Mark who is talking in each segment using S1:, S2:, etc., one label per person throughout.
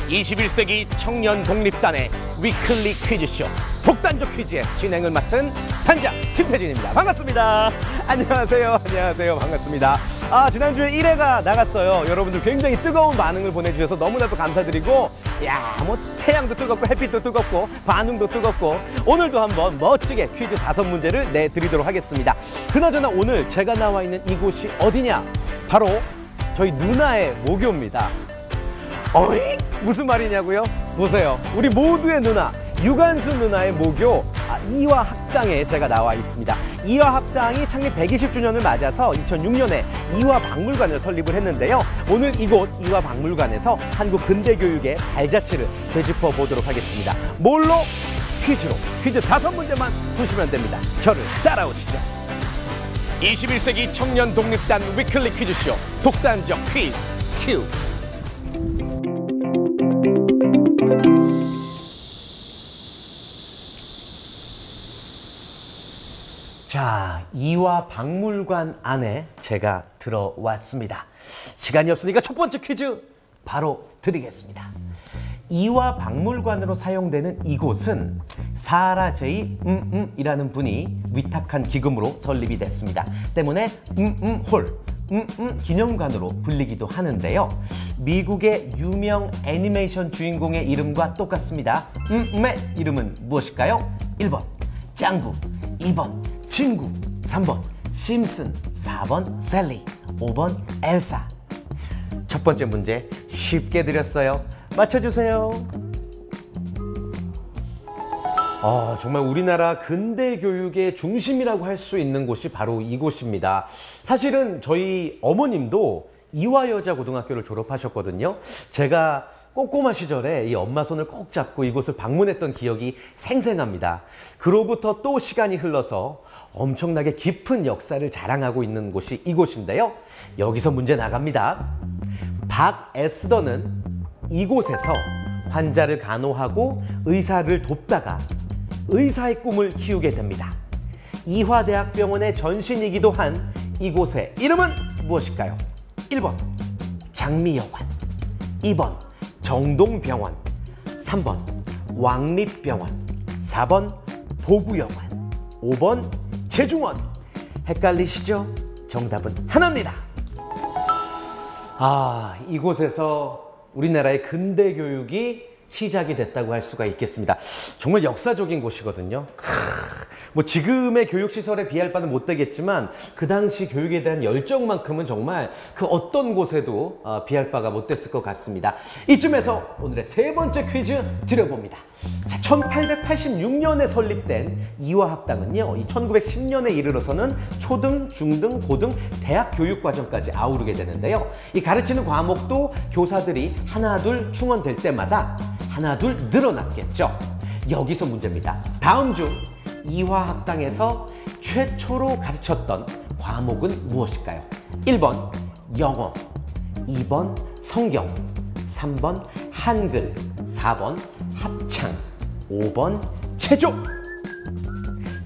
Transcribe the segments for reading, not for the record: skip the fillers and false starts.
S1: 21세기 청년 독립단의 위클리 퀴즈쇼 독단적 퀴즈의 진행을 맡은 단장 김태진입니다. 반갑습니다. 안녕하세요. 안녕하세요. 반갑습니다. 지난주에 1회가 나갔어요. 여러분들 굉장히 뜨거운 반응을 보내주셔서 너무나도 감사드리고, 태양도 뜨겁고 햇빛도 뜨겁고 반응도 뜨겁고, 오늘도 한번 멋지게 퀴즈 5문제를 내드리도록 하겠습니다. 그나저나 오늘 제가 나와 있는 이곳이 어디냐? 바로 저희 누나의 모교입니다. 어이? 무슨 말이냐고요? 보세요. 우리 모두의 누나, 유관순 누나의 모교 이화학당에 제가 나와 있습니다. 이화학당이 창립 120주년을 맞아서 2006년에 이화박물관을 설립을 했는데요. 오늘 이곳 이화박물관에서 한국 근대교육의 발자취를 되짚어 보도록 하겠습니다. 뭘로? 퀴즈로. 퀴즈 5문제만 푸시면 됩니다. 저를 따라오시죠. 21세기 청년 독립단 위클리 퀴즈쇼 독단적 퀴즈 큐. 자, 이화박물관 안에 제가 들어왔습니다. 시간이 없으니까 첫 번째 퀴즈 바로 드리겠습니다. 이화박물관으로 사용되는 이곳은 사라 제이 이라는 분이 위탁한 기금으로 설립이 됐습니다. 때문에 홀, 기념관으로 불리기도 하는데요. 미국의 유명 애니메이션 주인공의 이름과 똑같습니다. 의 이름은 무엇일까요? 1번 짱구, 2번 친구, 3번 심슨, 4번 셀리, 5번 엘사. 첫 번째 문제 쉽게 드렸어요. 맞춰주세요. 정말 우리나라 근대 교육의 중심이라고 할 수 있는 곳이 바로 이곳입니다. 사실은 저희 어머님도 이화여자고등학교를 졸업하셨거든요. 제가 꼬꼬마 시절에 이 엄마 손을 꼭 잡고 이곳을 방문했던 기억이 생생합니다. 그로부터 또 시간이 흘러서 엄청나게 깊은 역사를 자랑하고 있는 곳이 이곳인데요. 여기서 문제 나갑니다. 박에스더는 이곳에서 환자를 간호하고 의사를 돕다가 의사의 꿈을 키우게 됩니다. 이화대학병원의 전신이기도 한 이곳의 이름은 무엇일까요? 1번 장미여관, 2번 정동병원, 3번 왕립병원, 4번 보구여관, 5번 제중원. 헷갈리시죠? 정답은 하나입니다. 이곳에서 우리나라의 근대 교육이 시작이 됐다고 할 수가 있겠습니다. 정말 역사적인 곳이거든요. 뭐 지금의 교육시설에 비할 바는 못 되겠지만 그 당시 교육에 대한 열정만큼은 정말 그 어떤 곳에도 비할 바가 못 됐을 것 같습니다. 이쯤에서 오늘의 세 번째 퀴즈 드려봅니다. 자, 1886년에 설립된 이화학당은요, 1910년에 이르러서는 초등, 중등, 고등, 대학 교육 과정까지 아우르게 되는데요. 이 가르치는 과목도 교사들이 하나둘 충원될 때마다 하나둘 늘어났겠죠. 여기서 문제입니다. 다음 중 이화학당에서 최초로 가르쳤던 과목은 무엇일까요? 1번 영어, 2번 성경, 3번 한글, 4번 합창, 5번 체조.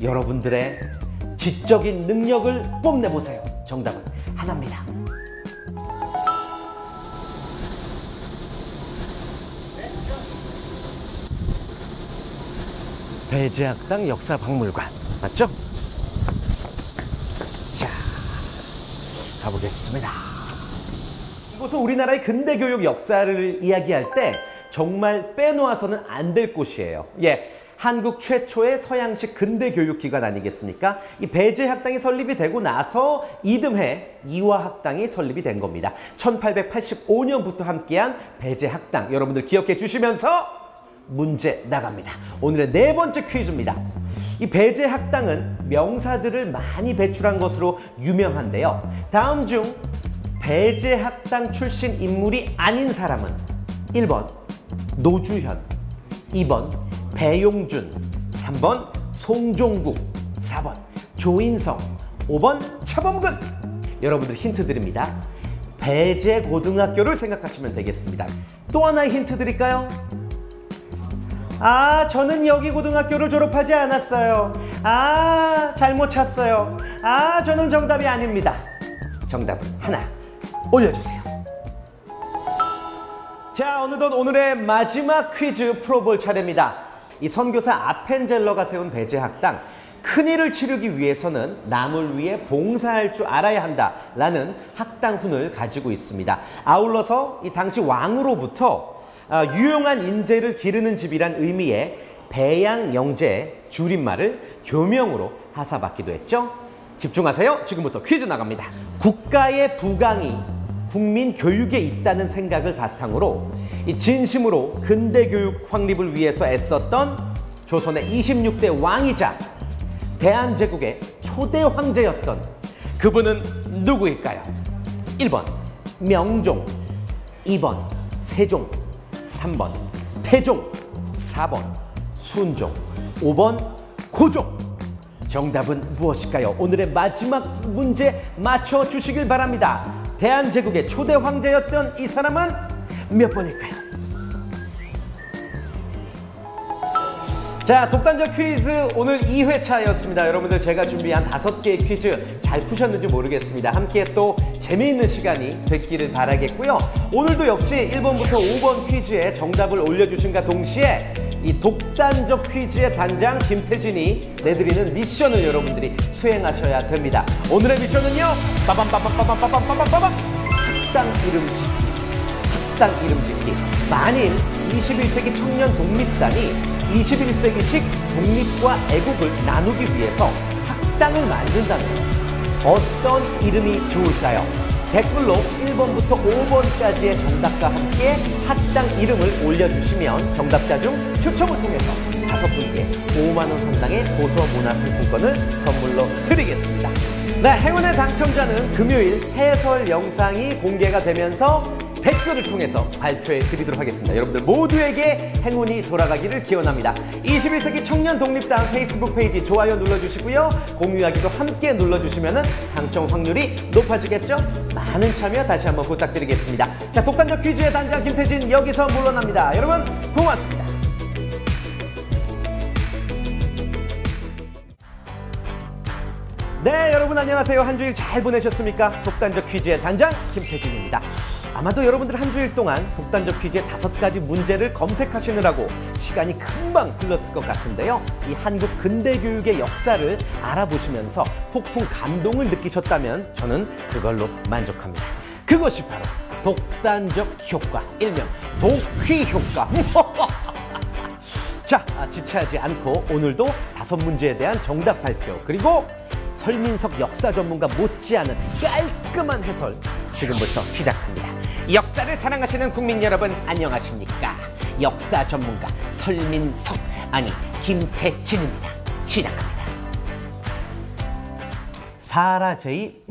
S1: 여러분들의 지적인 능력을 뽐내보세요. 정답은 하나입니다. 배제학당 역사박물관 맞죠? 자, 가보겠습니다. 이곳은 우리나라의 근대교육 역사를 이야기할 때 정말 빼놓아서는 안 될 곳이에요. 한국 최초의 서양식 근대교육기관 아니겠습니까? 이 배제학당이 설립이 되고 나서 이듬해 이화학당이 설립이 된 겁니다. 1885년부터 함께한 배제학당, 여러분들 기억해 주시면서 문제 나갑니다. 오늘의 네 번째 퀴즈입니다. 이 배제학당은 명사들을 많이 배출한 것으로 유명한데요. 다음 중 배제학당 출신 인물이 아닌 사람은 1번 노주현, 2번 배용준, 3번 송종국, 4번 조인성, 5번 차범근. 여러분들 힌트 드립니다. 배제고등학교를 생각하시면 되겠습니다. 또 하나의 힌트 드릴까요? 저는 여기 고등학교를 졸업하지 않았어요. 잘못 찼어요. 저는 정답이 아닙니다. 정답은 하나 올려주세요. 자, 어느덧 오늘의 마지막 퀴즈 풀어볼 차례입니다. 이 선교사 아펜젤러가 세운 배제 학당, 큰일을 치르기 위해서는 남을 위해 봉사할 줄 알아야 한다라는 학당훈을 가지고 있습니다. 아울러서 이 당시 왕으로부터 유용한 인재를 기르는 집이란 의미의 배양영재 줄임말을 교명으로 하사받기도 했죠. 집중하세요. 지금부터 퀴즈 나갑니다. 국가의 부강이 국민 교육에 있다는 생각을 바탕으로 이 진심으로 근대 교육 확립을 위해서 애썼던 조선의 26대 왕이자 대한제국의 초대 황제였던 그분은 누구일까요? 1번 명종, 2번 세종, 3번 태종, 4번 순종, 5번 고종. 정답은 무엇일까요? 오늘의 마지막 문제 맞춰주시길 바랍니다. 대한제국의 초대 황제였던 이 사람은 몇 번일까요? 자, 독단적 퀴즈 오늘 2회차였습니다. 여러분들 제가 준비한 5개의 퀴즈 잘 푸셨는지 모르겠습니다. 함께 또 재미있는 시간이 됐기를 바라겠고요. 오늘도 역시 1번부터 5번 퀴즈에 정답을 올려주신과 동시에 이 독단적 퀴즈의 단장 김태진이 내드리는 미션을 여러분들이 수행하셔야 됩니다. 오늘의 미션은요, 빠밤빠밤빠밤빠밤빠밤빠밤 학당 이름 짓기. 학당 이름 짓기. 만일 21세기 청년 독립단이 21세기식 독립과 애국을 나누기 위해서 학당을 만든다면 어떤 이름이 좋을까요? 댓글로 1번부터 5번까지의 정답과 함께 학당 이름을 올려주시면 정답자 중 추첨을 통해서 5분께 5만 원 상당의 고서문화상품권을 선물로 드리겠습니다. 네, 행운의 당첨자는 금요일 해설 영상이 공개가 되면서 댓글을 통해서 발표해 드리도록 하겠습니다. 여러분들 모두에게 행운이 돌아가기를 기원합니다. 21세기 청년 독립당 페이스북 페이지 좋아요 눌러주시고요. 공유하기도 함께 눌러주시면 당첨 확률이 높아지겠죠? 많은 참여 다시 한번 부탁드리겠습니다. 자, 독단적 퀴즈의 단장 김태진 여기서 물러납니다. 여러분 고맙습니다. 네, 여러분 안녕하세요. 한 주일 잘 보내셨습니까? 독단적 퀴즈의 단장 김태진입니다. 아마도 여러분들 한 주일 동안 독단적 퀴즈의 5가지 문제를 검색하시느라고 시간이 금방 흘렀을 것 같은데요. 이 한국 근대 교육의 역사를 알아보시면서 폭풍 감동을 느끼셨다면 저는 그걸로 만족합니다. 그것이 바로 독단적 효과, 일명 독휘 효과. 자, 지체하지 않고 오늘도 5문제에 대한 정답 발표, 그리고 설민석 역사 전문가 못지않은 깔끔한 해설 지금부터 시작합니다. 역사를 사랑하시는 국민 여러분 안녕하십니까? 역사 전문가 설민석, 아니 김태진입니다. 시작합니다. 사라 제이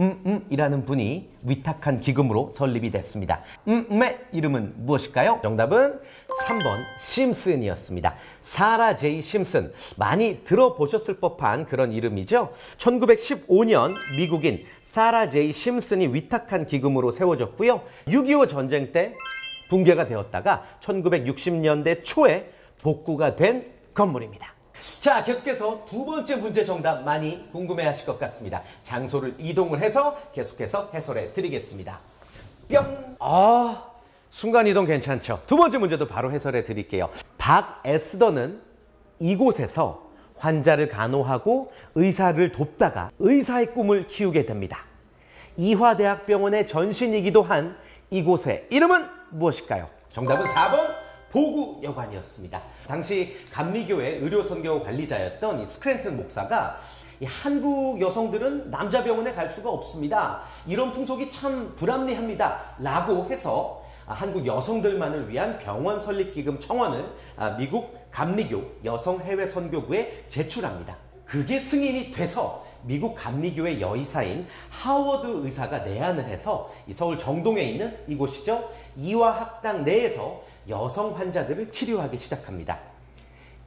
S1: 이라는 분이 위탁한 기금으로 설립이 됐습니다. 의 이름은 무엇일까요? 정답은 3번 심슨이었습니다. 사라 제이 심슨, 많이 들어보셨을 법한 그런 이름이죠. 1915년 미국인 사라 제이 심슨이 위탁한 기금으로 세워졌고요. 6.25 전쟁 때 붕괴가 되었다가 1960년대 초에 복구가 된 건물입니다. 자, 계속해서 2번째 문제 정답 많이 궁금해하실 것 같습니다. 장소를 이동을 해서 계속해서 해설해 드리겠습니다. 뿅! 순간이동 괜찮죠? 2번째 문제도 바로 해설해 드릴게요. 박에스더는 이곳에서 환자를 간호하고 의사를 돕다가 의사의 꿈을 키우게 됩니다. 이화대학병원의 전신이기도 한 이곳의 이름은 무엇일까요? 정답은 4번 보구여관이었습니다. 당시 감리교회 의료선교 관리자였던 이 스크랜튼 목사가 이 한국 여성들은 남자 병원에 갈 수가 없습니다. 이런 풍속이 참 불합리합니다. 라고 해서 한국 여성들만을 위한 병원 설립기금 청원을 미국 감리교 여성해외선교부에 제출합니다. 그게 승인이 돼서 미국 감리교회 여의사인 하워드 의사가 내한을 해서 이 서울 정동에 있는 이곳이죠. 이화학당 내에서 여성 환자들을 치료하기 시작합니다.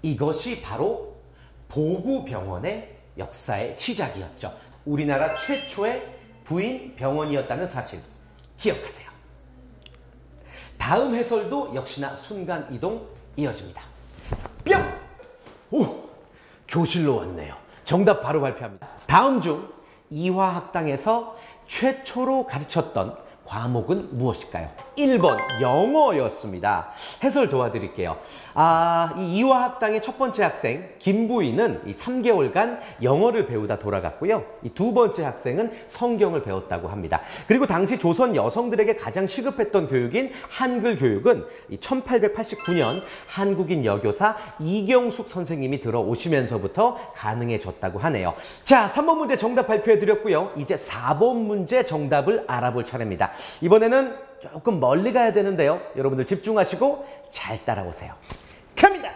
S1: 이것이 바로 보구병원의 역사의 시작이었죠. 우리나라 최초의 부인 병원이었다는 사실 기억하세요. 다음 해설도 역시나 순간이동 이어집니다. 뿅! 오, 교실로 왔네요. 정답 바로 발표합니다. 다음 중 이화학당에서 최초로 가르쳤던 과목은 무엇일까요? 1번 영어였습니다. 해설 도와드릴게요. 이 이화 학당의 첫 번째 학생 김부인은 이 3개월간 영어를 배우다 돌아갔고요. 이 두 번째 학생은 성경을 배웠다고 합니다. 그리고 당시 조선 여성들에게 가장 시급했던 교육인 한글 교육은 이 1889년 한국인 여교사 이경숙 선생님이 들어오시면서부터 가능해졌다고 하네요. 자, 3번 문제 정답 발표해드렸고요. 이제 4번 문제 정답을 알아볼 차례입니다. 이번에는 조금 멀리 가야 되는데요. 여러분들 집중하시고 잘 따라오세요. 갑니다.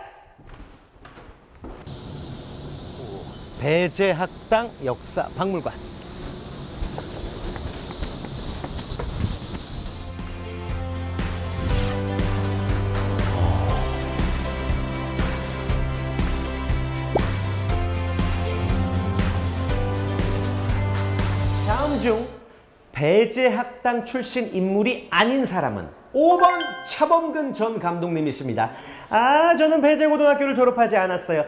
S1: 배제학당 역사박물관. 다음 중 배제학당 출신 인물이 아닌 사람은 5번 차범근 전 감독님이십니다. 저는 배제고등학교를 졸업하지 않았어요.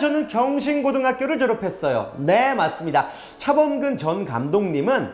S1: 저는 경신고등학교를 졸업했어요. 네, 맞습니다. 차범근 전 감독님은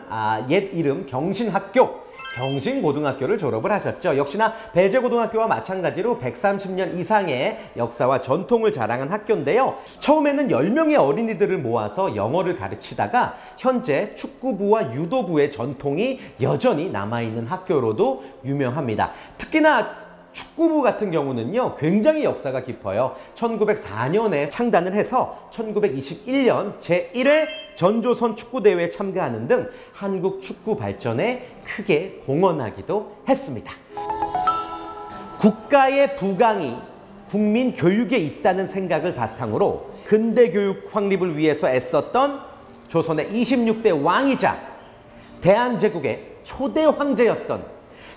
S1: 옛 이름 경신학교, 경신고등학교를 졸업을 하셨죠. 역시나 배제고등학교와 마찬가지로 130년 이상의 역사와 전통을 자랑한 학교인데요. 처음에는 10명의 어린이들을 모아서 영어를 가르치다가 현재 축구부와 유도부의 전통이 여전히 남아있는 학교로도 유명합니다. 특히나 축구부 같은 경우는요, 굉장히 역사가 깊어요. 1904년에 창단을 해서 1921년 제1회 전조선 축구대회에 참가하는 등 한국 축구 발전에 크게 공헌하기도 했습니다. 국가의 부강이 국민 교육에 있다는 생각을 바탕으로 근대 교육 확립을 위해서 애썼던 조선의 26대 왕이자 대한제국의 초대 황제였던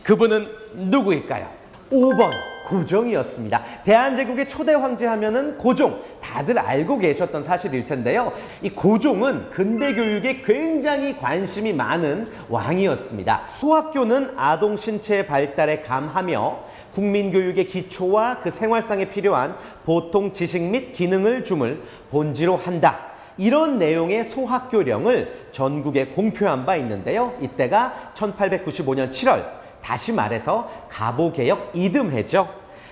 S1: 그분은 누구일까요? 5번 고종이었습니다. 대한제국의 초대 황제 하면은 고종, 다들 알고 계셨던 사실일 텐데요. 이 고종은 근대 교육에 굉장히 관심이 많은 왕이었습니다. 소학교는 아동 신체 발달에 감하며 국민교육의 기초와 그 생활상에 필요한 보통 지식 및 기능을 줌을 본지로 한다. 이런 내용의 소학교령을 전국에 공표한 바 있는데요. 이때가 1895년 7월, 다시 말해서 갑오개혁 이듬해죠.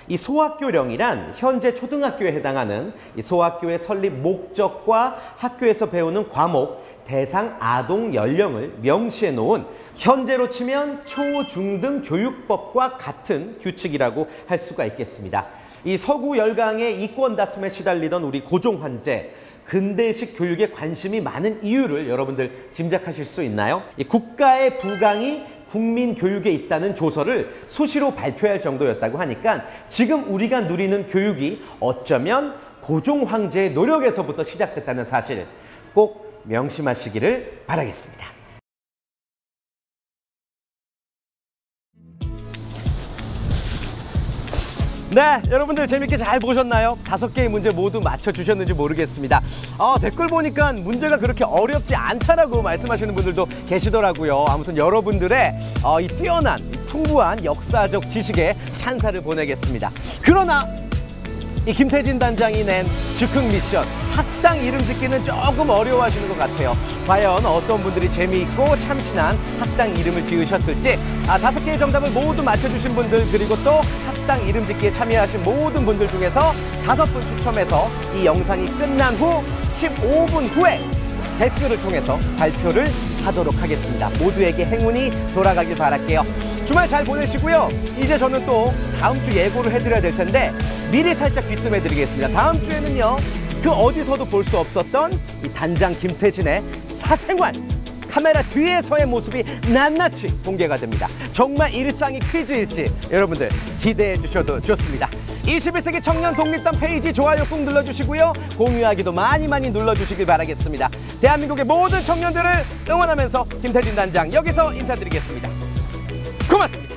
S1: 이 소학교령이란 현재 초등학교에 해당하는 이 소학교의 설립 목적과 학교에서 배우는 과목, 대상 아동 연령을 명시해 놓은 현재로 치면 초, 중 등 교육법과 같은 규칙이라고 할 수가 있겠습니다. 이 서구 열강의 이권 다툼에 시달리던 우리 고종 황제, 근대식 교육에 관심이 많은 이유를 여러분들 짐작하실 수 있나요? 이 국가의 부강이 국민 교육에 있다는 조서를 수시로 발표할 정도였다고 하니까 지금 우리가 누리는 교육이 어쩌면 고종 황제의 노력에서부터 시작됐다는 사실 꼭 명심하시기를 바라겠습니다. 네, 여러분들 재밌게 잘 보셨나요? 5개의 문제 모두 맞춰주셨는지 모르겠습니다. 댓글 보니까 문제가 그렇게 어렵지 않다라고 말씀하시는 분들도 계시더라고요. 아무튼 여러분들의 이 뛰어난, 풍부한 역사적 지식에 찬사를 보내겠습니다. 그러나 이 김태진 단장이 낸 즉흥 미션, 학당 이름 짓기는 조금 어려워하시는 것 같아요. 과연 어떤 분들이 재미있고 참신한 학당 이름을 지으셨을지 5개의 정답을 모두 맞춰주신 분들, 그리고 또 학당 이름 짓기에 참여하신 모든 분들 중에서 5분 추첨해서 이 영상이 끝난 후 15분 후에 댓글을 통해서 발표를 하도록 하겠습니다. 모두에게 행운이 돌아가길 바랄게요. 주말 잘 보내시고요. 이제 저는 또 다음 주 예고를 해드려야 될 텐데 미리 살짝 귀뜸해드리겠습니다. 다음 주에는요, 그 어디서도 볼 수 없었던 이 단장 김태진의 사생활, 카메라 뒤에서의 모습이 낱낱이 공개가 됩니다. 정말 일상이 퀴즈일지 여러분들 기대해 주셔도 좋습니다. 21세기 청년 독립단 페이지 좋아요 꾹 눌러주시고요. 공유하기도 많이 눌러주시길 바라겠습니다. 대한민국의 모든 청년들을 응원하면서 김태진 단장 여기서 인사드리겠습니다. 고맙습니다.